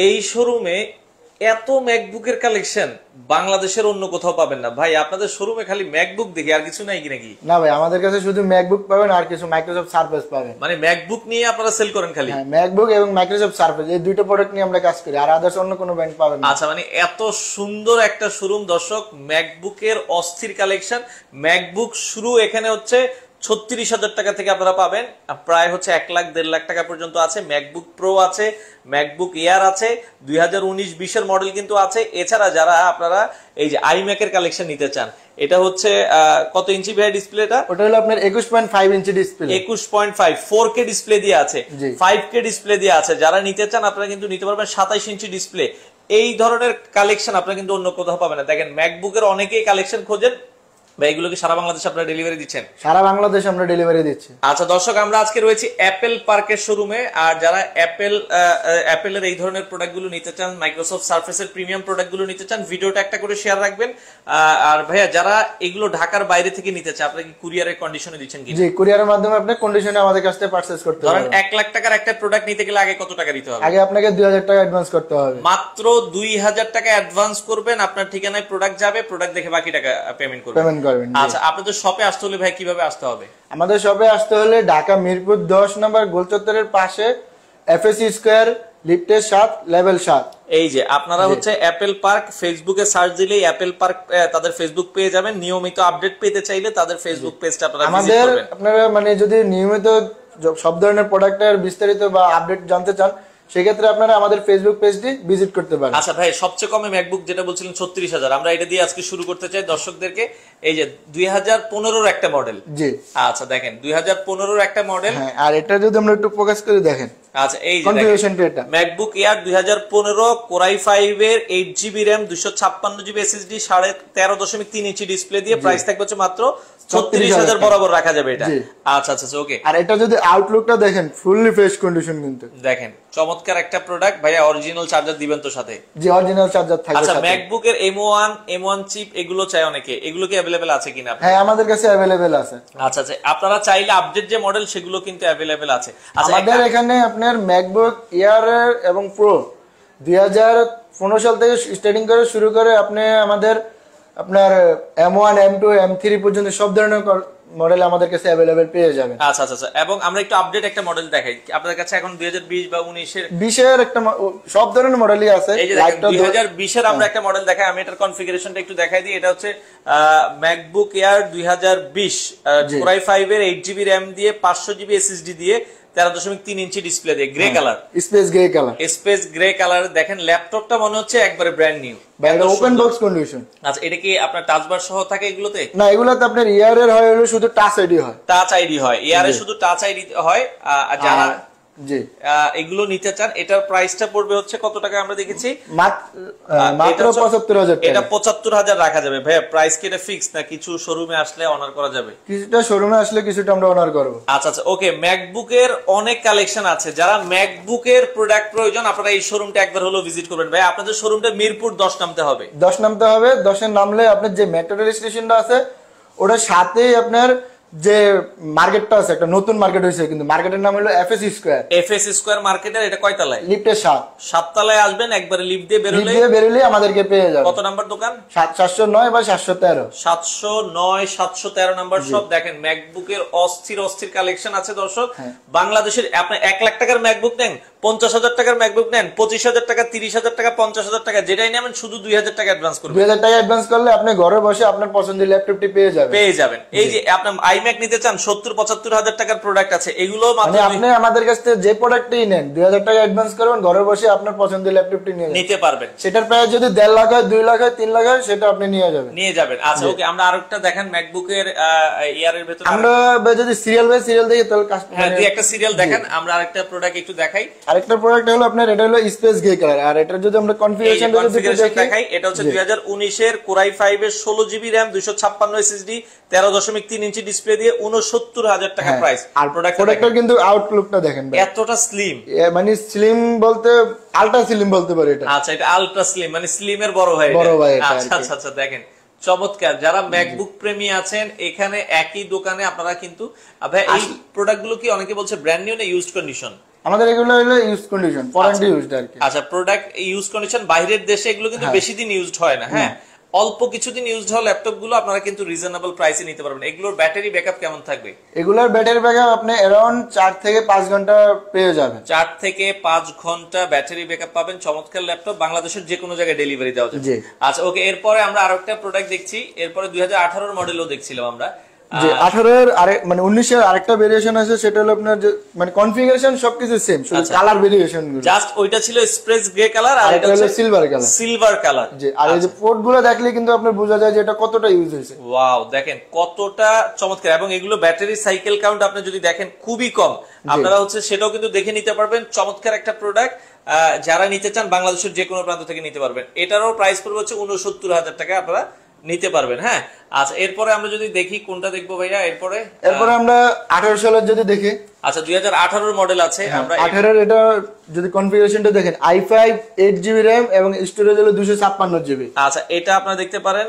এই শোরুমে এত ম্যাকবুকের কালেকশন বাংলাদেশের অন্য কোথাও পাবেন না ভাই। আপনাদের শোরুমে খালি ম্যাকবুক দেখি, আর কিছু নাই কি নাকি? না ভাই, আমাদের কাছে শুধু ম্যাকবুক পাবেন আর কিছু মাইক্রোসফট সারফেস পাবেন। মানে ম্যাকবুক নিয়ে আপনারা সেল করেন খালি? হ্যাঁ, ম্যাকবুক এবং মাইক্রোসফট সারফেস এই দুইটা প্রোডাক্ট নিয়ে আমরা কাজ করি, আর আদার্স অন্য কোনো ব্র্যান্ড পাবেন না। আচ্ছা, মানে এত সুন্দর একটা শোরুম দর্শক, ম্যাকবুকের অস্থির কালেকশন। ম্যাকবুক শুরু এখানে হচ্ছে 36,000 টাকা থেকে আপনারা পাবেন, প্রায় হচ্ছে 1 লাখ 1.5 লাখ টাকা পর্যন্ত আছে। ম্যাকবুক প্রো আছে, ম্যাকবুক এয়ার আছে, 2019-20 এর মডেল কিন্তু আছে। এছাড়া যারা আপনারা এই যে আইম্যাক এর কালেকশন নিতে চান, এটা হচ্ছে কত ইঞ্চি ভাই ডিসপ্লেটা? ওটা হলো আপনার 21.5 ইঞ্চি ডিসপ্লে। 21.5 4K ডিসপ্লে দিয়ে আছে, 5K ডিসপ্লে দিয়ে আছে। যারা নিতে চান আপনারা কিন্তু নিতে পারবেন 27 ইঞ্চি ডিসপ্লে। এই ধরনের কালেকশন আপনারা কিন্তু অন্য কোথাও পাবেন না। দেখেন ম্যাকবুকের অনেকেই কালেকশন খোঁজেন ভাই, এগুলো কি সারা বাংলাদেশে আপনারা ডেলিভারি দিচ্ছেন? সারা বাংলাদেশে আমরা ডেলিভারি দিচ্ছি। আচ্ছা দর্শক, আমরা আজকে রয়েছি অ্যাপেল পার্কের শোরুমে। আর যারা অ্যাপেলের এই ধরনের প্রোডাক্টগুলো নিতে চান, মাইক্রোসফট সারফেসের প্রিমিয়াম প্রোডাক্টগুলো নিতে চান, ভিডিওটা একটা করে শেয়ার রাখবেন। আর ভাইয়া যারা এগুলো ঢাকার বাইরে থেকে নিতে চান, আপনারা কি কুরিয়ারের কন্ডিশনে দিচ্ছেন কি? জি, কুরিয়ারের মাধ্যমে আপনি কন্ডিশনে আমাদের কাছ থেকে পারচেজ করতে পারবেন। ধরেন 1 লাখ টাকার একটা প্রোডাক্ট নিতে গেলে আগে কত টাকা দিতে হবে? আগে আপনাকে 2000 টাকা অ্যাডভান্স করতে হবে। মাত্র 2000 টাকা অ্যাডভান্স করবেন, আপনার ঠিকানায় প্রোডাক্ট যাবে, প্রোডাক্ট দেখে বাকি টাকা পেমেন্ট করবেন। আচ্ছা, আপনাদের শপে আসতে হলে ভাই কিভাবে আসতে হবে? আমাদের শপে আসতে হলে ঢাকা মিরপুর 10 নম্বর গোলচত্বরের পাশে এফএসসি স্কয়ার লিফটের 7 লেভেল 7। এই যে আপনারা হচ্ছে অ্যাপেল পার্ক ফেসবুকে সার্চ দিলেই অ্যাপেল পার্ক তাদের ফেসবুক পেয়ে যাবেন। নিয়মিত আপডেট পেতে চাইলে তাদের ফেসবুক পেজটা আপনারা ভিজিট করবেন। আপনারা মানে যদি নিয়মিত সব ধরনের প্রোডাক্টের বিস্তারিত বা আপডেট জানতে চান, সেক্ষেত্রে আপনারা আমাদের ফেসবুক পেজটি ভিজিট করতে পারেন। আচ্ছা ভাই, সবচেয়ে কমে ম্যাকবুক যেটা বলছিলেন 36,000, আমরা এটা দিয়ে আজকে শুরু করতে চাই দর্শকদেরকে। এই যে 2015-র একটা মডেল। জি আচ্ছা দেখেন 2015-র একটা মডেল। হ্যাঁ, আর এটা যদি আমরা একটু ফোকাস করে দেখেন। আচ্ছা, এই যে কনফিগারেশনটা এটা ম্যাকবুক এয়ার 2015 কোরাই 5 এর 8GB RAM 256GB SSD 13.3 inch display দিয়ে প্রাইস থাকবে হচ্ছে মাত্র 36,000 বরাবর রাখা যাবে এটা। আচ্ছা আচ্ছা ওকে। আর এটা যদি আউটলুকটা দেখেন, ফুললি ফ্রেশ কন্ডিশন কিন্তু দেখেন, চমৎকার একটা প্রোডাক্ট ভাইয়া। অরিজিনাল চার্জার দিবেন তো সাথে? জি, অরিজিনাল চার্জার থাকবে। আচ্ছা, ম্যাকবুকের M1 চিপ এগুলো চাই অনেকে, এগুলো কি अवेलेबल আছে কিনা? হ্যাঁ, আমাদের কাছে अवेलेबल আছে। আচ্ছা আচ্ছা, আপনারা চাইলে আপডেট যে মডেল সেগুলো কিন্তু अवेलेबल আছে। আচ্ছা, আমাদের এখানে আপনার ম্যাকবুক এয়ার এবং প্রো 2015 সাল থেকে স্টার্টিং করে শুরু করে আপনি আমাদের আপনার M1 M2 M3 পর্যন্ত সব ধরনের মডেল আমাদের কাছে अवेलेबल পেয়ে যাবেন। আচ্ছা আচ্ছা আচ্ছা, এবং আমরা একটু আপডেট একটা মডেল দেখাই আপনাদের কাছে। এখন 2020 বা 20 এর একটা সব ধরনের মডেলই আছে। এই যে 2020 এর আমরা একটা মডেল দেখাই, আমি এটার কনফিগারেশনটা একটু দেখাই দিই। এটা হচ্ছে ম্যাকবুক এয়ার 2020 কোরাই 5 এর 8GB RAM দিয়ে 500GB SSD দিয়ে 13.3 ইঞ্চি ডিসপ্লে দিয়ে, grey colour, space grey colour. দেখেন ল্যাপটপটা মনে হচ্ছে একবারে brand new, open box condition. আচ্ছা, এটা কি আপনার টাচ বার সহ থাকে এগুলোতে? না, এগুলোতে আপনার ইয়ার এর হয় শুধু টাচ আইডি হয়। টাচ আইডি হয়, ইয়ার এর শুধু টাচ আইডি হয়। আর যারা জি এগুলো নিতে চান, এটার প্রাইসটা পড়বে হচ্ছে কত টাকা আমরা দেখেছি? মাত্র 75,000 টাকা। এটা 75,000 রাখা যাবে ভাইয়া। প্রাইস কি এটা ফিক্স না কিছু শোরুমে আসলে অনার করা যাবে? কিছুটা শোরুমে আসলে কিছুটা আমরা অনার করব। আচ্ছা আচ্ছা ওকে। ম্যাকবুকের অনেক কালেকশন আছে, যারা ম্যাকবুকের প্রোডাক্ট প্রয়োজন আপনারা এই শোরুমটা একবার হলো ভিজিট করবেন ভাই। আপনাদের শোরুমটা মিরপুর 10 নামতে হবে। 10 নামতে হবে। 10 এর নামলে আপনার যে মেট্রো রেল স্টেশনটা আছে ওটার সাথেই আপনার যে মার্কেটটা আছে, একটা নতুন মার্কেট হয়েছে, কিন্তু মার্কেটের নাম হলো এফএসসি স্কয়ার মার্কেটের। এটা কয় তলায়? লিফটের 7 তলায় আসবেন, একবারে লিফট দিয়ে বেরোলে আমাদেরকে পেয়ে যাবেন। কত নাম্বার দোকান? 709 বা 713। 709 713 নাম্বার শপ। দেখেন ম্যাকবুকের অস্থির অস্থির কালেকশন আছে দর্শক। বাংলাদেশের আপনি 1 লাখ টাকার ম্যাকবুক নেন, 50,000 টাকার ম্যাকবুক নেন, 25,000 টাকা, 30,000 টাকা, 50,000 টাকা, যেটাই নেবেন শুধু 2,000 টাকা অ্যাডভান্স করবেন। 2,000 টাকা অ্যাডভান্স করলে আপনি ঘরে বসে আপনার পছন্দের ল্যাপটপটি পেয়ে যাবেন। এই যে আপনি আইম্যাক নিতে চান, 70-75,000 টাকার প্রোডাক্ট আছে, এগুলো মানে আপনি আমাদের কাছ থেকে যে প্রোডাক্টই নেন 2,000 টাকা অ্যাডভান্স করবেন, ঘরে বসে আপনার পছন্দের ল্যাপটপটি নিতে পারবেন। সেটার প্রাইস যদি 1.5 লাখ হয়, 2 লাখ হয়, 3 লাখ হয়, সেটা আপনি নিয়ে যাবেন। আচ্ছা ওকে, আমরা আরেকটা দেখেন ম্যাকবুকের ইয়ারের ভিতরে। আমরা যদি সিরিয়াল বাই সিরিয়াল দেখি তাহলে হ্যাঁ, দুই একটা সিরিয়াল দেখেন। আমরা আরেকটা প্রোডাক্ট একটু দেখাই। আরেকটা প্রোডাক্ট হলো আপনার, এটা হলো স্পেস গ্রে কালার। আর এটা যদি আমরা কনফিগারেশনটা দেখাই, এটা হচ্ছে 2019 এর কোরাই 5 এর 16GB RAM 256 SSD 13.3 inch display দিয়ে 69,000 টাকা প্রাইস। আর প্রোডাক্টটা কিন্তু আউটলুকটা দেখেন ভাই, এতটা স্লিম, মানে স্লিম বলতে আলট্রা স্লিম বলতে পারে এটা। আচ্ছা, এটা আলট্রা স্লিম মানে স্লিমের বড় ভাই। আচ্ছা আচ্ছা আচ্ছা, দেখেন চমৎকার। যারা ম্যাকবুক প্রেমী আছেন, এখানে একই দোকানে আপনারা কিন্তু ভাই এই প্রোডাক্টগুলো কি অনেকে বলছে ব্র্যান্ড নিউ না ইউজড কন্ডিশন? আমাদের এগুলো হলো ইউজ কন্ডিশন, প্রোডাক্ট ইউজড আর কি। আচ্ছা, প্রোডাক্ট ইউজ কন্ডিশন, বাইরের দেশে এগুলো কিন্তু বেশি দিন ইউজড হয় না। হ্যাঁ, অল্প কিছুদিন ইউজড হওয়া ল্যাপটপ গুলো আপনারা কিন্তু রিজনেবল প্রাইসে নিতে পারবেন। এগুলোর ব্যাটারি ব্যাকআপ কেমন থাকবে? এগুলোর ব্যাটারি ব্যাকআপ আপনি अराउंड 4 থেকে 5 ঘন্টা পেয়ে যাবেন। 4 থেকে 5 ঘন্টা ব্যাটারি ব্যাকআপ পাবেন। চমৎকার ল্যাপটপ, বাংলাদেশের যে কোনো জায়গায় ডেলিভারি দেওয়া যাবে। আচ্ছা ওকে, এরপরে আমরা আরেকটা প্রোডাক্ট দেখছি। এরপরে 2018 মডেলও দেখছিলাম আমরা। যে 18 এর মানে 19 এর আরেকটা ভেরিয়েশন আছে, সেটা হলো আপনার যে মানে কনফিগারেশন সবকিছু সেম, শুধু কালার ভেরিয়েশন গুলো জাস্ট ওইটা ছিল এক্সপ্রেস গ্রে কালার আর এটা হলো সিলভার কালার। জি, আর এই যে পোর্ট গুলো দেখলে কিন্তু আপনার বোঝা যায় যে এটা কতটা ইউজ হয়েছে। ওয়াও, দেখেন কতটা চমৎকার। এবং এগুলো ব্যাটারি সাইকেল কাউন্ট আপনি যদি দেখেন খুবই কম, আপনারা হচ্ছে সেটাও কিন্তু দেখে নিতে পারবেন। চমৎকার একটা প্রোডাক্ট, যারা নিতে চান বাংলাদেশের যে কোনো প্রান্ত থেকে নিতে পারবেন। এটারও প্রাইস পড়বে হচ্ছে 69,000 টাকা, আপনারা নিতে পারবেন। হ্যাঁ, আচ্ছা এরপরে আমরা যদি দেখি কোনটা দেখবো ভাইয়া? এরপরে আমরা 18 সালের যদি দেখি, আচ্ছা 2018 মডেল আছে। আমরা 18 এটা যদি কনফিগারেশনটা দেখেন, i5 8GB RAM এবং স্টোরেজ হলো 256GB। আচ্ছা, এটা আপনারা দেখতে পারেন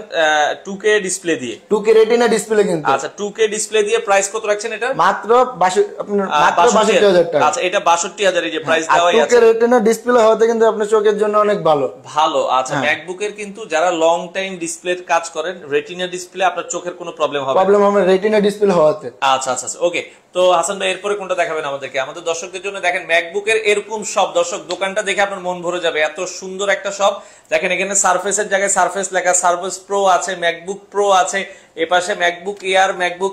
2K ডিসপ্লে দিয়ে, 2K রেটিনা ডিসপ্লে কিন্তু। আচ্ছা 2K ডিসপ্লে দিয়ে প্রাইস কত রাখছেন এটা? মাত্র 62,000 টাকা। আচ্ছা, এটা 62,000 এর যে প্রাইস দেওয়া আছে। 2K রেটিনা ডিসপ্লে হওয়াতে কিন্তু আপনার চোখের জন্য অনেক ভালো। আচ্ছা, ম্যাকবুকের কিন্তু যারা লং টাইম ডিসপ্লের কাজ করেন, রেটিনা ডিসপ্লে আপনার চোখের কোনো প্রবলেম হবে রেটিনা ডিসপ্লে হওয়াতে। আচ্ছা আচ্ছা ওকে। তো হাসান ভাই এরপরে কোনটা দেখাবেন আমাদেরকে? আমাদের দর্শকদের জন্য দেখেন ম্যাকবুকের এরকম সব, দর্শক দোকানটা দেখে আপনার মন ভরে যাবে, এত সুন্দর একটা সব। দেখেন এখানে সারফেসের জায়গায় সারফেস লেখা, সারফেস প্রো আছে, ম্যাকবুক প্রো আছে, এপাশে ম্যাকবুক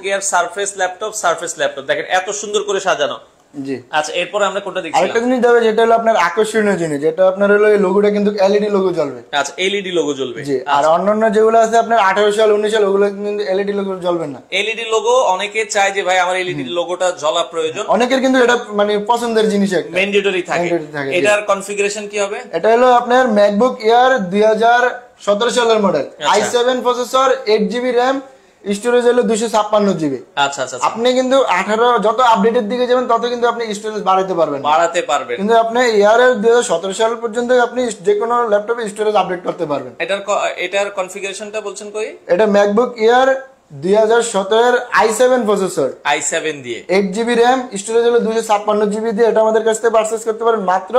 এয়ার সারফেস ল্যাপটপ। দেখেন এত সুন্দর করে সাজানো। জি, আচ্ছা এরপরে আমরা কোনটা দেখছি? আরেকটা জিনিস দেবে, যেটা হলো আপনার আকর্ষণীয় জিনিস, যেটা আপনার হলো এই লোগোটা কিন্তু এলইডি লোগো জ্বলবে। আচ্ছা, এলইডি লোগো জ্বলবে। জি, আর অন্যান্য যেগুলো আছে আপনার 18 সাল 19 সাল ওগুলো কিন্তু এলইডি লোগো জ্বলবে না। এলইডি লোগো অনেকে চায় যে ভাই আমার এলইডি লোগোটা জ্বলা প্রয়োজন, অনেকের কিন্তু এটা মানে পছন্দের জিনিস, একটা ম্যান্ডেটরি থাকে। এটার কনফিগারেশন কি হবে? এটা হলো আপনার ম্যাকবুক এয়ার 2017 সালের model, i7 processor, 8GB RAM, storage হলো 256GB। আচ্ছা আচ্ছা, আপনি কিন্তু 18 যত আপডেটের দিকে যাবেন তত কিন্তু আপনি স্টোরেজ বাড়াতে পারবেন। কিন্তু আপনি ইয়ারের 2017 সাল পর্যন্ত আপনি যে কোনো ল্যাপটপে স্টোরেজ আপডেট করতে পারবেন। এটার কনফিগারেশনটা বলছেন কই? এটা ম্যাকবুক এয়ার 2017 এর i7 প্রসেসর, i7 দিয়ে, 8GB RAM, স্টোরেজ হলো 256GB দিয়ে। এটা আমাদের কাছ থেকে পারচেজ করতে পারেন মাত্র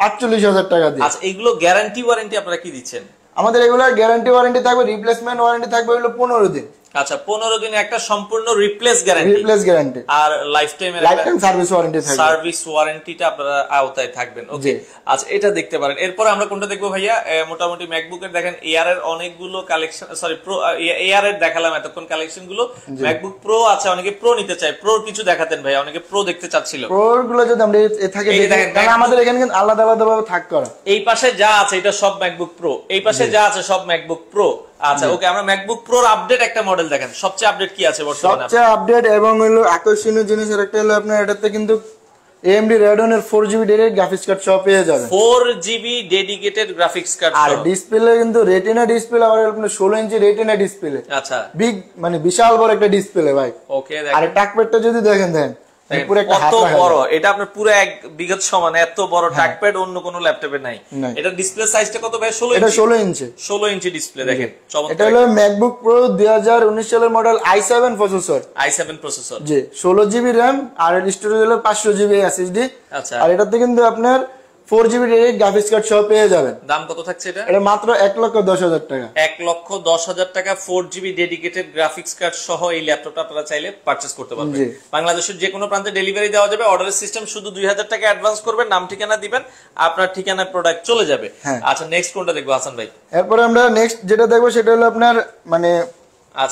48,000 টাকা দিয়ে। আচ্ছা, এগুলো গ্যারান্টি ওয়ারেন্টি আপনারা কি দিচ্ছেন? আমাদের এগুলোর গ্যারান্টি ওয়ারেন্টি থাকবে, রিপ্লেসমেন্ট ওয়ারেন্টি থাকবে হলো 15 দিন। আচ্ছা, 15 দিনে একটা সম্পূর্ণ রিপ্লেস গ্যারান্টি আর লাইফ টাইম সার্ভিস ওয়ারেন্টি থাকবে। সার্ভিস ওয়ারেন্টিটা আপনারা আওতায় থাকবেন। ওকে, আচ্ছা এটা দেখতে পারেন। এরপর আমরা কোনটা দেখবো ভাইয়া? মোটামুটি ম্যাকবুকের দেখেন এয়ার এর অনেকগুলো কালেকশন, সরি প্রো এয়ার এর দেখালাম এতক্ষণ কালেকশন গুলো। ম্যাকবুক প্রো আছে, অনেকে প্রো নিতে চায়, প্রো কিছু দেখাতেন ভাই, অনেকে প্রো দেখতে চাচ্ছিল। প্রো গুলো যদি আমরা থাকে কারণ আমাদের এখানে কিন্তু আলাদা আলাদা ভাবে থাক করা। এই পাশে যা আছে এটা সব ম্যাকবুক প্রো, এই পাশে যা আছে সব ম্যাকবুক প্রো। আচ্ছা ওকে, আমরা ম্যাকবুক প্রোর আপডেট একটা মডেল দেখেন, সবচেয়ে আপডেট কি আছে বর্তমানে? সবচেয়ে আপডেট এবং হলো আকর্ষণীয় জিনিসের একটা হলো আপনার এটাতে কিন্তু AMD Radeon এর 4GB ডেডিকেটেড গ্রাফিক্স কার্ড সহ পেয়ে যাবেন। 4GB ডেডিকেটেড গ্রাফিক্স কার্ড, আর ডিসপ্লে কিন্তু রেটিনা ডিসপ্লে, আর আপনার 16 ইঞ্চি রেটিনা ডিসপ্লে। আচ্ছা, বিগ মানে বিশাল বড় একটা ডিসপ্লে ভাই। ওকে, আর টাচপ্যাডটা যদি দেখেন কত বড়, এটা আপনার পুরো 1 বিঘত সমান, এত বড় টাচপ্যাড অন্য কোন ল্যাপটপে নাই। এটা ডিসপ্লে সাইজটা কত ভাই? 16 ইঞ্চি। এটা 16 ইঞ্চি, 16 ইঞ্চি ডিসপ্লে দেখেন, চমৎকার। এটা হলো ম্যাকবুক প্রো 2019 সালের মডেল, i7 প্রসেসর, জি, 16GB RAM আর স্টোরেজ হলো 500GB SSD। আচ্ছা, আর এটাতে কিন্তু আপনার 4GB ডেডিকেটেড গ্রাফিক্স কার্ড সহ পেয়ে যাবেন। দাম কত থাকছে এটা? এটা মাত্র 1,10,000 টাকা। 1,10,000 টাকা 4GB ডেডিকেটেড গ্রাফিক্স কার্ড সহ এই ল্যাপটপটা আপনারা চাইলে পারচেজ করতে পারবেন। বাংলাদেশের যে কোনো প্রান্তে ডেলিভারি দেওয়া যাবে। অর্ডারের সিস্টেম শুধু 2,000 টাকা অ্যাডভান্স করবেন, নাম ঠিকানা দিবেন, আপনার ঠিকানায় প্রোডাক্ট চলে যাবে। আচ্ছা, নেক্সট কোনটা দেখবো হাসান ভাই? এরপরে আমরা নেক্সট যেটা দেখবো সেটা হলো আপনার মানে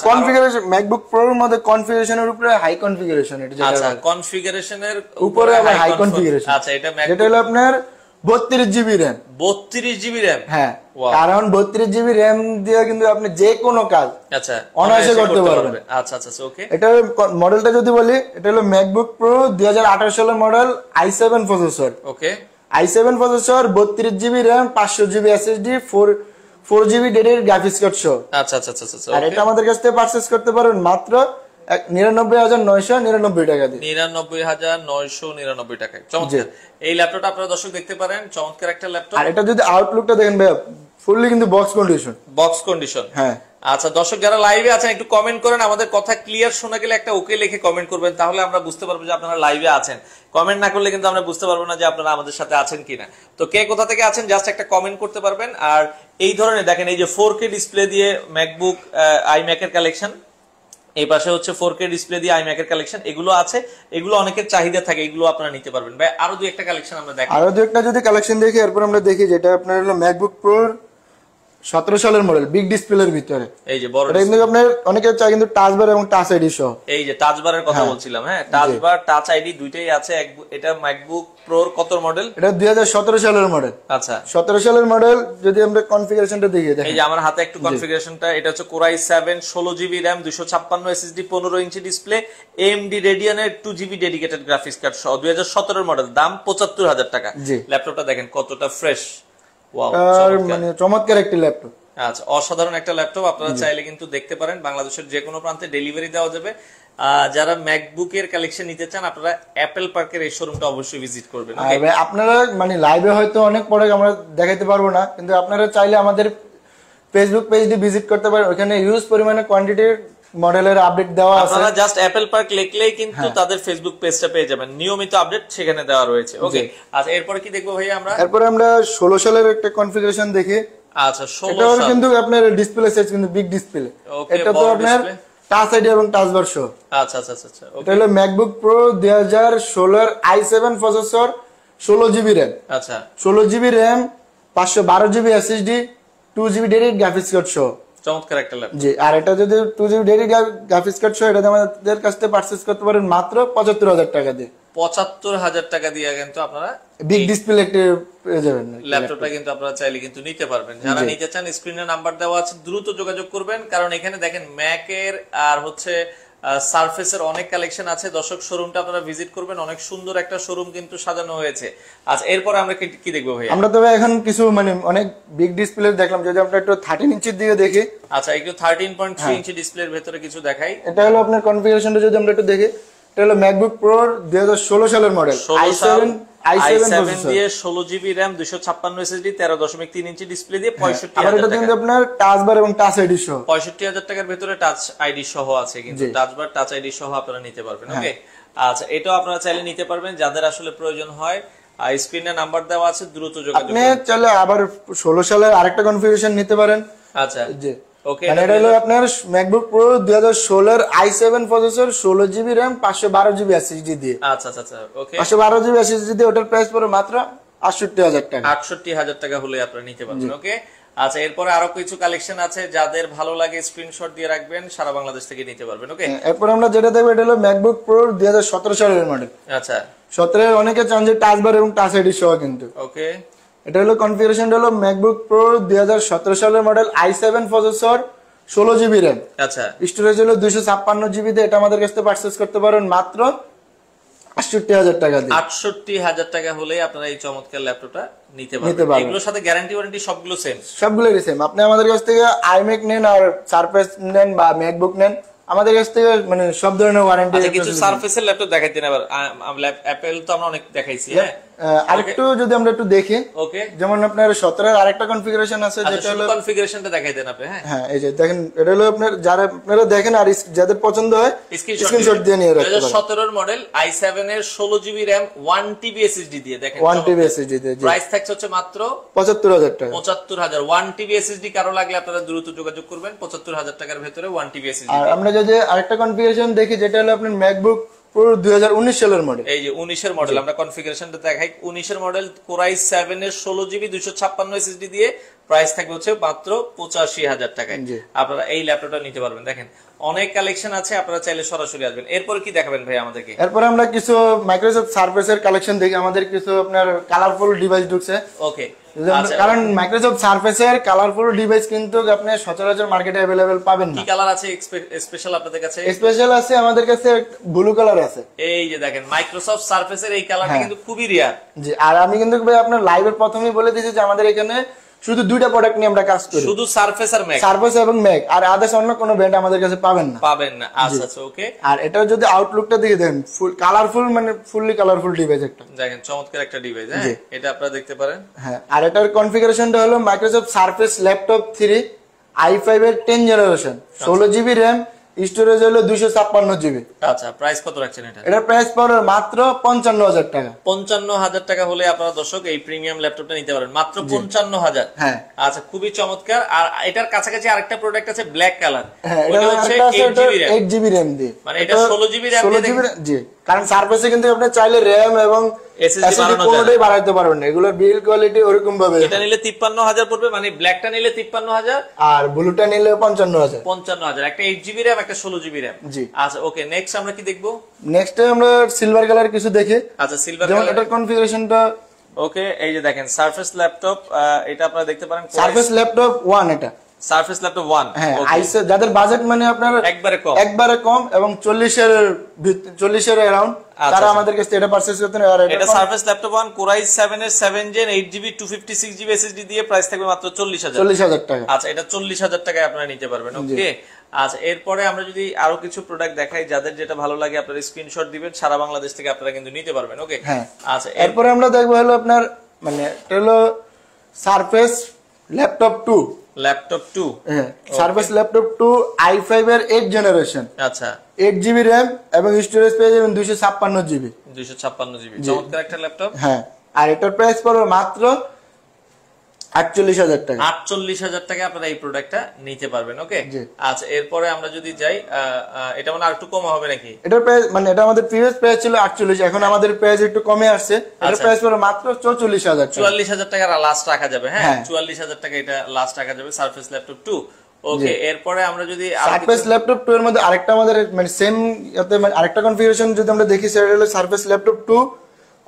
কনফিগারেশন, ম্যাকবুক প্রো এর মধ্যে কনফিগারেশনের উপরে হাই কনফিগারেশন। এটা আচ্ছা, কনফিগারেশনের উপরে আবার হাই কনফিগারেশন। আচ্ছা, এটা হলো আপনার 32GB RAM। 32GB RAM, হ্যাঁ, কারণ 32GB RAM দিয়ে কিন্তু আপনি যে কোনো কাজ আচ্ছা অনায়াসে করতে পারবেন। আচ্ছা আচ্ছা ওকে। এটা মডেলটা যদি বলি, এটা হলো ম্যাকবুক প্রো 2018 সালের মডেল, i7 প্রসেসর, ওকে, i7 processor, 32GB RAM, 500GB SSD, 4GB dedicated graphics card সহ। আচ্ছা আচ্ছা আচ্ছা আচ্ছা, আর এটা আমাদের কাছ থেকে পারচেজ করতে পারবেন মাত্র 99,999 টাকা দিয়ে। 99,999 টাকায়। চমৎকার এই ল্যাপটপটা আপনারা দর্শক দেখতে পারেন, চমৎকার একটা ল্যাপটপ। আর এটা যদি আউটলুকটা দেখেন ভাই, ফুললি কিন্তু বক্স কন্ডিশন। বক্স কন্ডিশন, হ্যাঁ, আচ্ছা দর্শক যারা লাইভে আছেন একটু কমেন্ট করেন, আমাদের কথা ক্লিয়ার শোনা গেলে একটা ওকে লিখে কমেন্ট করবেন, তাহলে আমরা বুঝতে পারবো যে আপনারা লাইভে আছেন। কমেন্ট না করলে কিন্তু আমরা বুঝতে পারবো না যে আপনারা আমাদের সাথে আছেন কিনা। তো কে কোথা থেকে আছেন জাস্ট একটা কমেন্ট করতে পারবেন। আর এই ধরনের দেখেন এই যে 4K ডিসপ্লে দিয়ে ম্যাকবুক iMac এর কালেকশন, এই পাশে হচ্ছে 4K ডিসপ্লে দিয়ে iMac এর কালেকশন, এগুলো আছে, এগুলো অনেকের চাহিদা থাকে, এগুলো আপনারা নিতে পারবেন। ভাই আরো দুই একটা কালেকশন আমরা দেখি, আরো দুই একটা যদি কালেকশন দেখি, এরপর আমরা দেখি যেটা আপনার হলো ম্যাকবুক প্রো 17 সালের মডেল, বিগ ডিসপ্লের ভিতরে। এই যে বড় এটা কিন্তু আপনার অনেকে চায় কিন্তু টাচ বার এবং টাচ আইডি সহ। এই যে টাচ বারের কথা বলছিলাম, হ্যাঁ টাচ বার টাচ আইডি দুইটাই আছে। এটা ম্যাকবুক প্রোর কত মডেল? এটা 2017 সালের মডেল। আচ্ছা 17 সালের মডেল। যদি আমরা কনফিগারেশনটা দেখি, এই যে আমার হাতে একটু কনফিগারেশনটা, এটা হচ্ছে Core i7 16GB RAM 256 SSD 15 inch display, AMD Radeon এর 2GB ডেডিকেটেড গ্রাফিক্স কার্ড সহ 2017 মডেল, দাম 75,000 টাকা। ল্যাপটপটা দেখেন কতটা ফ্রেশ, ওয়াও মানে চমৎকার একটা ল্যাপটপ। আচ্ছা অসাধারণ একটা ল্যাপটপ, আপনারা চাইলে কিন্তু দেখতে পারেন, বাংলাদেশের যে কোনো প্রান্তে ডেলিভারি দেওয়া যাবে। যারা ম্যাকবুকের কালেকশন নিতে চান আপনারা অ্যাপেল পার্কের এই শোরুমটা অবশ্যই ভিজিট করবেন। আপনারা মানে লাইভে হয়তো অনেক পরে আমরা দেখাইতে পারবো না, কিন্তু আপনারা চাইলে আমাদের ফেসবুক পেজ দিয়ে ভিজিট করতে পারেন, ওখানে হিউজ পরিমাণে কোয়ান্টিটির মডেলের আপডেট দেওয়া আছে। আপনারা জাস্ট অ্যাপেল পার্ক লিখলেই কিন্তু তাদের ফেসবুক পেজটা পেয়ে যাবেন, নিয়মিত আপডেট সেখানে দেওয়া রয়েছে। ওকে আচ্ছা এরপরে কি দেখবো ভাই আমরা? এরপরে আমরা 16 সালের একটা কনফিগারেশন দেখি। আচ্ছা 16 সাল, এটা কিন্তু আপনার ডিসপ্লে সাইজ কিন্তু বিগ ডিসপ্লে, এটা তো আপনার টাচ আইডি এবং টাচ বার সহ। আচ্ছা আচ্ছা আচ্ছা এটা হলো ম্যাকবুক প্রো 2016 এর i7 প্রসেসর, 16GB RAM। আচ্ছা 16GB RAM 512GB SSD 2GB dedicated graphics card সহ। চমৎকার একটা ল্যাপটপ। জি, আর এটা যদি 2GB ডেডিকেটেড গ্রাফিক্স কার্ড সহ, এটা আমাদের কাছ থেকে পারচেজ করতে পারেন মাত্র 75,000 টাকা দিয়ে। 75,000 টাকা দিয়ে কিন্তু আপনারা বিগ ডিসপ্লে একটা পেয়ে যাবেন। ল্যাপটপটা কিন্তু আপনারা চাইলে কিন্তু নিতে পারবেন। যারা নিতে চান স্ক্রিনে নাম্বার দেওয়া আছে, দ্রুত যোগাযোগ করবেন, কারণ এখানে দেখেন ম্যাকের আর হচ্ছে সারফেসের অনেক কালেকশন আছে। দর্শক শোরুমটা আপনারা ভিজিট করবেন, অনেক সুন্দর একটা শোরুম কিন্তু সাজানো হয়েছে। আচ্ছা এরপর আমরা কি দেখবো ভাই? আমরা তবে এখন কিছু মানে অনেক বিগ ডিসপ্লে দেখলাম, যদি আমরা একটু 13 ইঞ্চির দিকে দেখি। আচ্ছা একটু 13.3 ইঞ্চি ডিসপ্লের ভেতরে কিছু দেখাই। এটা হলো আপনার কনফিগারেশনটা যদি আমরা একটু দেখি, এটা হলো ম্যাকবুক প্রো 2016 সালের মডেল, i7 দিয়ে 16GB RAM 256 SSD 13.3 inch display দিয়ে 65,000 টাকা। এটা কিন্তু আপনার টাচ বার এবং টাচ আইডি সহ 65,000 টাকার ভেতরে টাচ আইডি সহ আছে, কিন্তু টাচ বার টাচ আইডি সহ আপনারা নিতে পারবেন। ওকে আচ্ছা এটাও আপনারা চাইলে নিতে পারবেন, যাদের আসলে প্রয়োজন হয়। স্ক্রিনে নাম্বার দেওয়া আছে, দ্রুত যোগাযোগ করুন। আপনি চাইলে আবার 16 সালের আরেকটা কনফিগারেশন নিতে পারেন। আচ্ছা জি ওকে, মানে এটা হলো আপনার ম্যাকবুক প্রো 2016 এর i7 processor, 16GB RAM 512GB SSD দিয়ে। আচ্ছা আচ্ছা আচ্ছা ওকে 512GB SSD দিয়ে, ওটার প্রাইস পড়ে মাত্র 68,000 টাকা। 68,000 টাকা হলে আপনারা নিতে পারবেন। ওকে আচ্ছা এরপরে আরো কিছু কালেকশন আছে, যাদের ভালো লাগে স্ক্রিনশট দিয়ে রাখবেন, সারা বাংলাদেশ থেকে নিতে পারবেন। ওকে এরপর আমরা যেটা দেখবো, এটা হলো ম্যাকবুক প্রো 2017 সালের মডেল। আচ্ছা 17 অনেকে চান যে টাচ বার এবং টাচ আইডি সহ, কিন্তু ওকে এটা হলো কনফিগারেশনটা হলো ম্যাকবুক প্রো 2017 সালের model, i7 processor, 16GB RAM। আচ্ছা স্টোরেজ হলো 256GB দিয়ে। এটা আমাদের কাছ থেকে পারচেজ করতে পারেন মাত্র 68,000 টাকা দিয়ে। 68,000 টাকা হলে আপনারা এই চমৎকার ল্যাপটপটা নিতে পারবেন। এগুলোর সাথে গ্যারান্টি ওয়ারেন্টি সবগুলো সেম, সবগুলোই সেম। আপনি আমাদের কাছ থেকে iMac নেন আর সারফেস নেন বা ম্যাকবুক নেন, আমাদের কাছ থেকে মানে সব ধরনের ওয়ারেন্টি। আচ্ছা কিছু সারফেসের ল্যাপটপ দেখাইতেন আবার, অ্যাপেল তো আমরা অনেক দেখাইছি। হ্যাঁ আরেকটু যদি আমরা একটু দেখি, ওকে যেমন আপনার 17 এর আরেকটা কনফিগারেশন আছে, যেটা হলো কনফিগারেশনটা দেখাই দেন আপনি। হ্যাঁ এই যে দেখেন, এটা হলো আপনার যারা আপনারা দেখেন আর যাদের পছন্দ হয় স্ক্রিনশট দিয়ে নিয়ে রাখতে পারেন। 2017 এর মডেল, i7 এর 16GB RAM 1TB SSD দিয়ে, দেখেন 1TB SSD দিয়ে। প্রাইস থাকছে হচ্ছে মাত্র 75,000 টাকা। 75,000 1TB SSD কারো লাগলে আপনারা দ্রুত যোগাযোগ করবেন। 75,000 টাকার ভেতরে 1TB SSD। আর আমরা যদি আরেকটা কনফিগারেশন দেখি, যেটা হলো আপনার ম্যাকবুক প্রো 2019 সালের মডেল। এই যে 19 এর মডেল, আমরা কনফিগারেশনটা দেখাই। 19 এর মডেল, Core i7 এর 16GB 256 SSD দিয়ে, প্রাইস থাকবে হচ্ছে মাত্র 85,000 টাকায়। আপনারা এই ল্যাপটপটা নিতে পারবেন। দেখেন অনেক কালেকশন আছে, আপনারা চাইলে সরাসরি আসবেন। এরপর কি দেখাবেন ভাই আমাদেরকে? এরপর আমরা কিছু মাইক্রোসফট সারফেসের কালেকশন দেখি। আমাদের কিছু আপনার কালারফুল ডিভাইস ঢুকছে। ওকে কারণ মাইক্রোসফট সারফেসের কালারফুল ডিভাইস কিন্তু আপনি সচরাচর মার্কেটে अवेलेबल পাবেন না। কি কালার আছে স্পেশাল আপনাদের কাছে? স্পেশাল আছে আমাদের কাছে ব্লু কালার আছে। এই যে দেখেন মাইক্রোসফট সারফেসের এই কালারটা কিন্তু খুবই রিয়ার। জি, আর আমি কিন্তু ভাই আপনার লাইভের প্রথমেই বলে দিয়েছি যে আমাদের এখানে শুধু দুইটা প্রোডাক্ট নিয়ে আমরা কাজ করি, শুধু সারফেস আর ম্যাক, সারফেস এবং ম্যাক, আর আদার্স অন্য কোনো ব্র্যান্ড আমাদের কাছে পাবেন না। আচ্ছা আচ্ছা ওকে। আর এটা যদি আউটলুকটা দেখে দেন, ফুল কালারফুল, মানে ফুললি কালারফুল ডিভাইস একটা। দেখেন চমৎকার একটা ডিভাইস। হ্যাঁ এটা আপনারা দেখতে পারেন। হ্যাঁ, আর এটার কনফিগারেশনটা হলো মাইক্রোসফট সারফেস ল্যাপটপ 3, i5 এর 10 জেনারেশন, 16 GB RAM, স্টোরেজ হলো 256 GB। আচ্ছা, প্রাইস কত রাখছেন এটা? এটার প্রাইস পড়বে মাত্র 55,000 টাকা। 55,000 টাকা হলে আপনারা দর্শক এই প্রিমিয়াম ল্যাপটপটা নিতে পারেন মাত্র 55,000। হ্যাঁ, আচ্ছা, খুবই চমৎকার। আর এটার কাছাকাছি আরেকটা প্রোডাক্ট আছে ব্ল্যাক কালার, ওটা হচ্ছে 8 GB RAM দিয়ে, মানে এটা 16 GB RAM দিয়ে। জি, কারণ সারফেসে কিন্তু আপনি চাইলে RAM এবং SSD কোনোটাই বাড়াইতে পারবেন না, এগুলোর বিল্ড কোয়ালিটি ওরকম ভাবে। এটা নিলে 53,000 পড়বে, মানে ব্ল্যাকটা নিলে 53,000 আর ব্লুটা নিলে 55,000। 55,000, একটা 8 GB RAM, একটা 16 GB RAM। জি, আচ্ছা ওকে, নেক্সট আমরা কি দেখবো? নেক্সট আমরা সিলভার কালার কিছু দেখি। আচ্ছা, সিলভার যেমন কালার, এটার কনফিগারেশনটা ওকে, এই যে দেখেন সারফেস ল্যাপটপ, এটা আপনারা দেখতে পারেন সারফেস ল্যাপটপ 1, এটা সারফেস ল্যাপটপ 1। হ্যাঁ, আইসে যাদের বাজেট মানে আপনার একবারে কম এবং 40 এর अराउंड, তারা আমাদের কাছে এটা পারচেজ করতে পারেন। আর এটা সারফেস ল্যাপটপ 1 Core i7 এর 7 Gen 8GB 256GB SSD দিয়ে প্রাইস থাকবে মাত্র 40,000 টাকা। আচ্ছা, এটা 40,000 টাকায় আপনারা নিতে পারবেন। ওকে, আচ্ছা, এরপরে আমরা যদি আরো কিছু প্রোডাক্ট দেখাই, যাদের যেটা ভালো লাগে আপনারা স্ক্রিনশট দিবেন, সারা বাংলাদেশ থেকে আপনারা কিন্তু নিতে পারবেন। ওকে, হ্যাঁ, আচ্ছা, এরপরে আমরা দেখবো হলো আপনার মানে এটা হলো সারফেস ল্যাপটপ 2। হ্যাঁ, সারফেস ল্যাপটপ 2 i5 এর 8 জেনারেশন। আচ্ছা, 8 GB RAM এবং স্টোরেজ পেয়ে যাবেন 256 GB। চমৎকার একটা ল্যাপটপ। হ্যাঁ, আর এটার প্রাইস পড়বে মাত্র 48,000 টাকা। 48,000 টাকা আপনারা এই প্রোডাক্টটা নিতে পারবেন। ওকে, আচ্ছা, এরপরে আমরা যদি যাই, এটা মানে আরেকটু কম হবে নাকি? এটার প্রাইস মানে এটা আমাদের প্রিভিয়াস প্রাইস ছিল 48, এখন আমাদের প্রাইস একটু কমে আসছে। এটার প্রাইস পড়বে মাত্র 44,000 টাকা। 44,000 টাকা লাস্ট রাখা যাবে। হ্যাঁ, 44,000 টাকা এটা লাস্ট রাখা যাবে সারফেস ল্যাপটপ 2। ওকে, এরপরে আমরা যদি সারফেস ল্যাপটপ 2 এর মধ্যে আরেকটা আমাদের মানে সেম আরেকটা কনফিগারেশন যদি আমরা দেখি, সেটা হলো surface laptop 2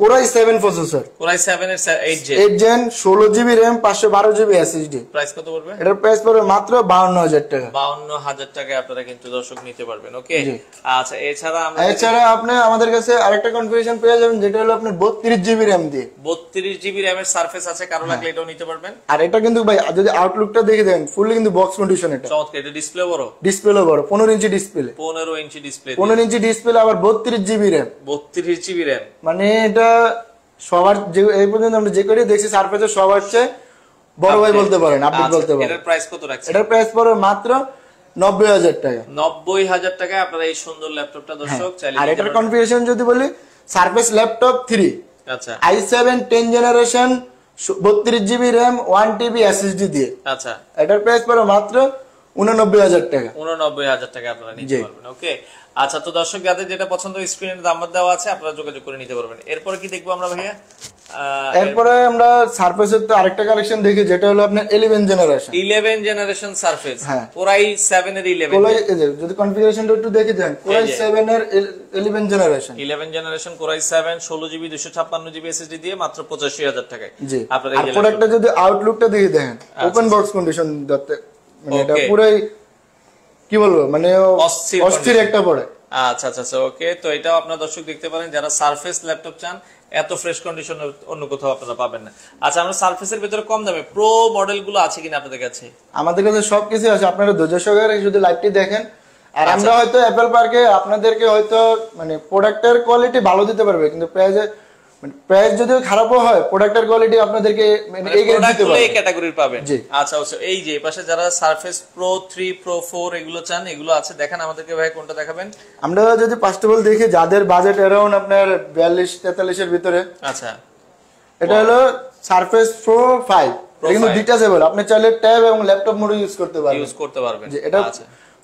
Core i7 processor, Core i7 এর 8 Gen 16GB RAM 512GB SSD। Price কত পড়বে? এটার প্রাইস পড়বে মাত্র 52,000 টাকা। 52,000 টাকায় আপনারা কিন্তু দর্শক নিতে পারবেন। ওকে, আচ্ছা, এছাড়া আপনি আমাদের কাছে আরেকটা কনফিগারেশন পেয়ে যাবেন, যেটা হলো আপনার 32GB RAM দিয়ে। 32GB RAM এর সারফেস আছে, কারো লাগলে এটাও নিতে পারবেন। আর এটা কিন্তু ভাই যদি আউটলুকটা দেখে দেন, ফুললি কিন্তু বক্স কন্ডিশন। এটা চমৎকার, এটা ডিসপ্লে বড়, ডিসপ্লে বড়, 15 inch display, 15 inch display, 15 inch display, আবার 32GB RAM। 32GB RAM, মানে এটা সবার যে এই পর্যন্ত আমরা যে করে দেখছি সারফেসের সবার চেয়ে বড় ভাই বলতে পারেন, আপনি বলতে পারেন। এটার প্রাইস কত রাখছেন? এটার প্রাইস পড়বে মাত্র 90,000 টাকা। 90,000 টাকায় আপনারা এই সুন্দর ল্যাপটপটা দর্শক চাইলে। আর এটার কনফিগারেশন যদি বলি, সারফেস ল্যাপটপ 3, আচ্ছা, i7 10 generation 32GB RAM 1TB SSD দিয়ে। আচ্ছা, এটার প্রাইস পড়বে মাত্র 89,000 টাকা। 89,000 টাকা আপনারা নিতে পারবেন। ওকে, আচ্ছা, তো দর্শক যাদের যেটা পছন্দ স্ক্রিনে নাম্বার দেওয়া আছে, আপনারা যোগাযোগ করে নিতে পারবেন। এরপরে কি দেখবো আমরা ভাইয়া? এরপরে আমরা সারফেসের তো আরেকটা কালেকশন দেখি, যেটা হলো আপনার 11 জেনারেশন সারফেস, Core i7 এর 11। যদি কনফিগারেশনটা একটু দেখে দেন, Core i7 এর 11 generation Core i7 16GB 256GB SSD দিয়ে মাত্র 85,000 টাকায় আপনারা এই প্রোডাক্টটা যদি আউটলুকটা দেখে দেখেন, ওপেন বক্স কন্ডিশন দতে, মানে এটা পুরোই কি বলবো, মানে অস্থির একটা পড়ে। আচ্ছা আচ্ছা আচ্ছা, ওকে, তো এটাও আপনারা দর্শক দেখতে পারেন, যারা সারফেস ল্যাপটপ চান এত ফ্রেশ কন্ডিশন অন্য কোথাও আপনারা পাবেন না। আচ্ছা, আমরা সারফেসের ভিতরে কম দামে প্রো মডেল গুলো আছে কিনা আপনাদের কাছে? আমাদের কাছে সবকিছু আছে, আপনারা ধৈর্য সহকারে যদি লাইভটি দেখেন। আর আমরা হয়তো অ্যাপল পার্কে আপনাদেরকে হয়তো মানে প্রোডাক্টের কোয়ালিটি ভালো দিতে পারবে, কিন্তু প্রাইস যদি খারাপও হয়, প্রোডাক্টের কোয়ালিটি আপনাদেরকে এই ক্যাটাগরির পাবেন। আচ্ছা আচ্ছা, এই যে পাশে যারা সারফেস প্রো 3 প্রো 4 এগুলো চান, এগুলো আছে, দেখেন আমাদেরকে ভাই কোনটা দেখাবেন? আমরা যদি ফার্স্ট অফ অল দেখি যাদের বাজেট अराउंड আপনার 42-43 এর ভিতরে। আচ্ছা, এটা হলো সারফেস প্রো 5, এটা কিন্তু ডিটাচেবল, আপনি চাইলে ট্যাব এবং ল্যাপটপ মোডে ইউজ করতে পারবেন। এটা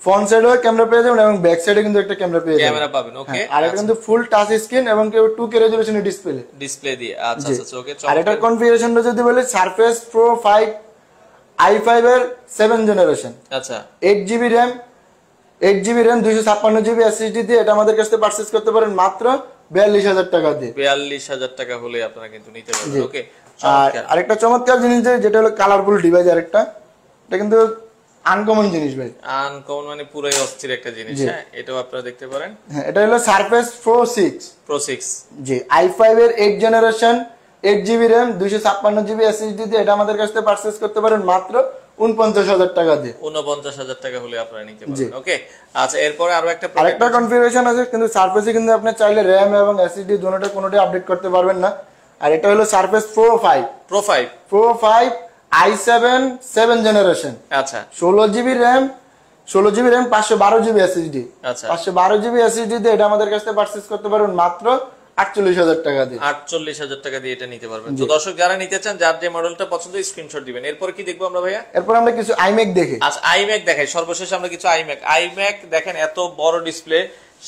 ফ্রন্ট সাইডেও ক্যামেরা পেয়ে যাবেন এবং ব্যাক সাইডে কিন্তু একটা ক্যামেরা পাবেন। ওকে, আর এটা কিন্তু ফুল টাচ স্ক্রিন এবং 2K রেজোলিউশনের ডিসপ্লে দিয়ে। আচ্ছা আচ্ছা, ওকে, আর এটার কনফিগারেশনটা যদি বলি, সারফেস প্রো 5 i5 এর 7 জেনারেশন। আচ্ছা, 8GB RAM 256GB SSD দিয়ে এটা আমাদের কাছে পারচেজ করতে পারেন মাত্র 42,000 টাকা দিয়ে। 42,000 টাকা হলে আপনারা কিন্তু নিতে পারবেন। ওকে, আর আরেকটা চমৎকার জিনিস যেটা হলো কালারফুল ডিভাইস, আরেকটা এটা কিন্তু আনকমন জিনিস ভাই। আনকমন মানে পুরোই অস্থির একটা জিনিস। হ্যাঁ, এটাও আপনারা দেখতে পারেন। হ্যাঁ, এটা হলো সারফেস প্রো 6 জি, i5 এর 8 generation 8GB RAM 256GB SSD দিয়ে এটা আমাদের কাছ থেকে পারচেজ করতে পারেন মাত্র 49,000 টাকা দিয়ে। 49,000 টাকা হলে আপনারা নিতে পারবেন। ওকে, আচ্ছা, এরপর আরেকটা কনফিগারেশন আছে, কিন্তু সারফেসে কিন্তু আপনি চাইলে RAM এবং SSD কোনোটাই আপডেট করতে পারবেন না। আর এটা হলো surface pro 5 pro 5 i7 7 generation. আচ্ছা 16GB RAM 512GB SSD। আচ্ছা 512GB SSD দিয়ে এটা আমাদের কাছ থেকে পারচেজ করতে পারবেন মাত্র 48,000 টাকা দিয়ে। 48,000 টাকা দিয়ে এটা নিতে পারবেন। তো দর্শক যারা নিতে চান, যার যে মডেলটা পছন্দ, স্ক্রিনশট দিবেন। এরপর কি দেখবো আমরা ভাইয়া? এরপর আমরা কিছু iMac দেখি। আচ্ছা iMac দেখাই সর্বশেষ আমরা কিছু iMac দেখেন, এত বড় ডিসপ্লে,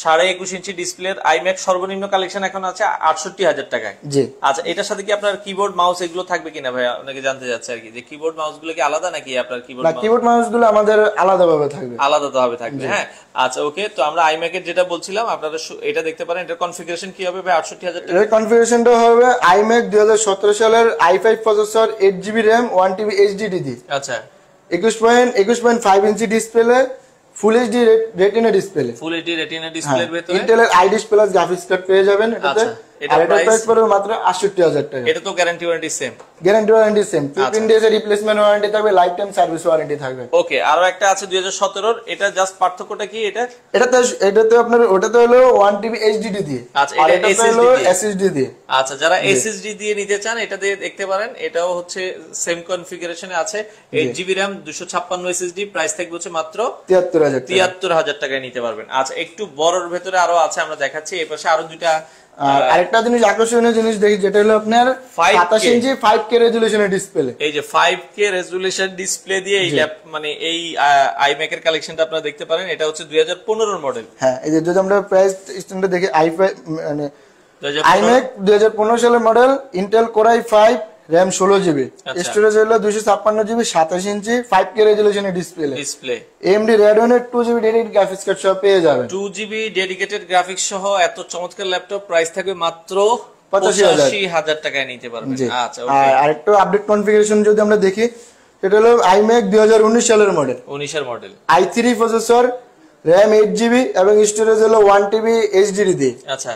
21.5 ইঞ্চি ডিসপ্লের iMac সর্বনিম্ন কালেকশন এখন আছে 68,000 টাকায়। জি আচ্ছা এটার সাথে কি আপনার কিবোর্ড মাউস এগুলো থাকবে কিনা ভাইয়া? অনেকে জানতে যাচ্ছে আর কি, যে কিবোর্ড মাউস গুলো কি আলাদা নাকি আপনার কিবোর্ড মাউস গুলো আমাদের আলাদাভাবে থাকবে? আলাদাভাবে থাকবে, হ্যাঁ। আচ্ছা ওকে, তো আমরা iMac এর যেটা বলছিলাম আপনারা এটা দেখতে পারেন। এটার কনফিগারেশন কি হবে ভাই? 68,000 টাকা। এর কনফিগারেশনটা হবে iMac 2017 সালের i5 processor, 8GB RAM, 1TB HDD দিয়ে। আচ্ছা 21.5 inch display, full HD retina display. Full HD retina ডিসপ্লের ভিতরে ইন্টেলের আইডিস প্লাস গ্রাফিক্স কার্ড পেয়ে যাবেন এটাতে। আর এটা প্রাইস পড়বে মাত্র 68,000 টাকা। এটা তো guarantee warranty same? Guarantee warranty same, 15 days এর রিপ্লেসমেন্ট ওয়ারেন্টি থাকবে, লাইফ টাইম সার্ভিস ওয়ারেন্টি থাকবে। ওকে, আরো একটা আছে 2017 এর, এটা জাস্ট পার্থক্যটা কি? এটাতে আপনার ওটাতে হলো 1TB HDD দিয়ে। আচ্ছা এটা SSD দিয়ে। আচ্ছা যারা SSD দিয়ে নিতে চান এটা দিয়ে দেখতে পারেন, এটাও হচ্ছে সেম কনফিগারেশনে আছে। 8GB RAM 256 SSD, প্রাইস থাকবে হচ্ছে মাত্র 73,000 টাকায় নিতে পারবেন। আচ্ছা একটু বড়র ভেতরে আরো আছে, আমরা দেখাচ্ছি। এই পাশে আরো দুইটা আরেকটা জিনিস, আকর্ষণীয় জিনিস দেখি, যেটা হলো আপনার 27 ইঞ্চি 5K রেজোলিউশনের ডিসপ্লে। এই যে 5K রেজোলিউশন ডিসপ্লে দিয়ে এই মানে এই iMac এর কালেকশনটা আপনারা দেখতে পারেন। এটা হচ্ছে 2015 এর মডেল। হ্যাঁ, এই যে যদি আমরা প্রাইস স্ট্যান্ডার্ড দেখি, মানে iMac 2015 সালের model, Intel Core i5, RAM 16GB, storage হলো 256GB, 27 ইঞ্চি 5K রেজোলিউশনের display. AMD Radeon 2GB dedicated graphics card সহ পেয়ে যাবেন। 2GB ডেডিকেটেড গ্রাফিক্স সহ এত চমৎকার ল্যাপটপ, প্রাইস থাকবে মাত্র 85,000 টাকায় নিতে পারবেন। আচ্ছা ওকে, আর আরেকটু আপডেট কনফিগারেশন যদি আমরা দেখি, সেটা হলো iMac 2019 সালের মডেল, 19 এর model, i3 processor, RAM 8GB এবং স্টোরেজ হলো 1TB HDD দিয়ে। আচ্ছা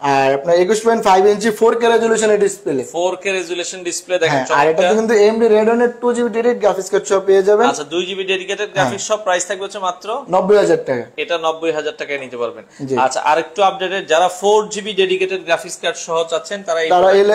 আর আপনার 21.5 ইঞ্চি 4K রেজোলিউশনের ডিসপ্লে। 4K রেজোলিউশন ডিসপ্লে দেখেন। আর এটাতে কিন্তু AMD Radeon 2GB dedicated graphics card সহ পেয়ে যাবেন। আচ্ছা 2GB ডেডিকেটেড গ্রাফিক্স সব, প্রাইস থাকবে হচ্ছে মাত্র 90,000 টাকা। এটা 90,000 টাকায় নিতে পারবেন। আচ্ছা আরেকটু আপডেটেড, যারা 4GB ডেডিকেটেড গ্রাফিক্স কার্ড সহ চাচ্ছেন তারা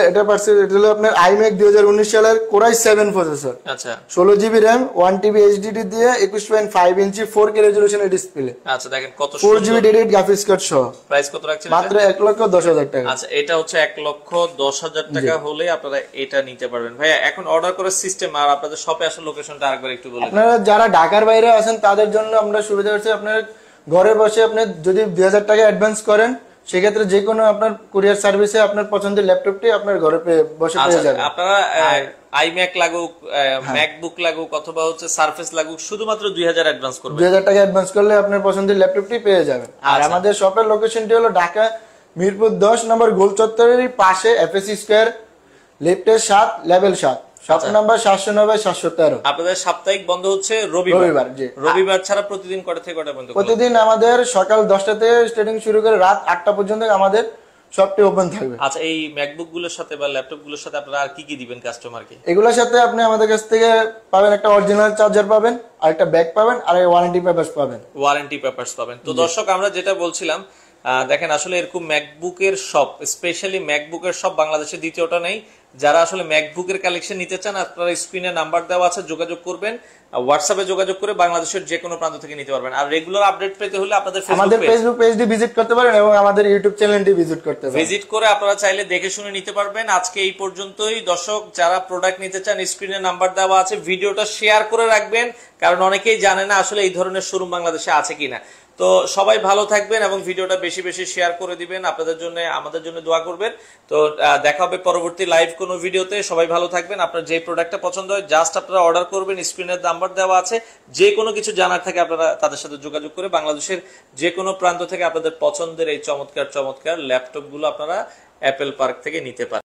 এটা পারছে। এটা হলো আপনার iMac 2019 সালের Core i7 প্রসেসর। আচ্ছা 16GB RAM, 1TB HDD দিয়ে, 21.5 ইঞ্চি 4K রেজোলিউশনের ডিসপ্লে। আচ্ছা দেখেন কত 4GB ডেডিকেটেড গ্রাফিক্স কার্ড সহ। প্রাইস কত রাখছেন? মাত্র 1,10,000 টাকা। আচ্ছা এটা হচ্ছে 1,10,000 টাকা হলে আপনারা এটা নিতে পারবেন। ভাইয়া এখন অর্ডার করার সিস্টেম আর আপনাদের শপে আসার লোকেশনটা আরেকবার একটু বলুন। আপনারা যারা ঢাকার বাইরে আছেন তাদের জন্য আমরা সুবিধা হচ্ছে, আপনার ঘরে বসে আপনি যদি 2,000 টাকা অ্যাডভান্স করেন, সেক্ষেত্রে যে কোনো আপনার কুরিয়ার সার্ভিসে আপনার পছন্দের ল্যাপটপটি আপনার ঘরে বসে পেয়ে যাবেন। আপনারা iMac লাগুক, ম্যাকবুক লাগুক অথবা হচ্ছে সারফেস লাগুক, শুধুমাত্র 2,000 অ্যাডভান্স করবেন। 2,000 টাকা অ্যাডভান্স করলে আপনার পছন্দের ল্যাপটপটি পেয়ে যাবেন। আর আমাদের শপের লোকেশনটি হলো ঢাকা মিরপুর 10 নম্বর গোল চত্বরের পাশে, FSC স্কয়ার, লেফটে 7, লেভেল 7, শপ নাম্বার 709-713। আপনাদের সাপ্তাহিক বন্ধ হচ্ছে রবিবার। রবিবার ছাড়া প্রতিদিন কটা থেকে কটা পর্যন্ত? প্রতিদিন আমাদের সকাল 10টা থেকে স্টার্টিং শুরু করে রাত 8টা পর্যন্ত আমাদের শপটি ওপেন থাকবে। আচ্ছা এই ম্যাকবুক গুলোর সাথে বা ল্যাপটপ গুলোর সাথে আপনারা আর কি কি দিবেন কাস্টমারকে? এগুলোর সাথে আপনি আমাদের কাছ থেকে পাবেন একটা অরিজিনাল চার্জার পাবেন, আর একটা ব্যাগ পাবেন, আর ওয়ারেন্টি পেপারস পাবেন। ওয়ারেন্টি পেপারস পাবেন। তো দর্শক আমরা যেটা বলছিলাম, দেখেন আসলে এরকম ম্যাকবুকের শপ, স্পেশালি ম্যাকবুকের শপ বাংলাদেশে দ্বিতীয়টা নেই। যারা আসলে ম্যাকবুকের কালেকশন নিতে চান, আপনারা স্ক্রিনে নাম্বার দেওয়া আছে, যোগাযোগ করবেন, হোয়াটসঅ্যাপে যোগাযোগ করে বাংলাদেশের যে কোনো প্রান্ত থেকে নিতে পারবেন। আর রেগুলার আপডেট পেতে হলে আমাদের ফেসবুক পেজটি ভিজিট করতে পারেন এবং আমাদের ইউটিউব চ্যানেলটি ভিজিট করতে পারেন। ভিজিট করে আপনারা চাইলে দেখে শুনে নিতে পারবেন। আজকে এই পর্যন্তই দর্শক, যারা প্রোডাক্ট নিতে চান স্ক্রিনে নাম্বার দেওয়া আছে, ভিডিওটা শেয়ার করে রাখবেন, কারণ অনেকেই জানে না আসলে এই ধরনের শোরুম বাংলাদেশে আছে কিনা। তো সবাই ভালো থাকবেন এবং ভিডিওটা বেশি বেশি শেয়ার করে দিবেন। আপনাদের জন্য আমাদের জন্য দোয়া করবেন। তো দেখা হবে পরবর্তী লাইভ কোনো ভিডিওতে। সবাই ভালো থাকবেন। আপনার যে প্রোডাক্টটা পছন্দ হয় জাস্ট আপনারা অর্ডার করবেন, স্ক্রিনের নাম্বার দেওয়া আছে। যে কোনো কিছু জানার থাকে আপনারা তাদের সাথে যোগাযোগ করে বাংলাদেশের যে কোনো প্রান্ত থেকে আপনাদের পছন্দের এই চমৎকার ল্যাপটপগুলো আপনারা অ্যাপেল পার্ক থেকে নিতে পারেন।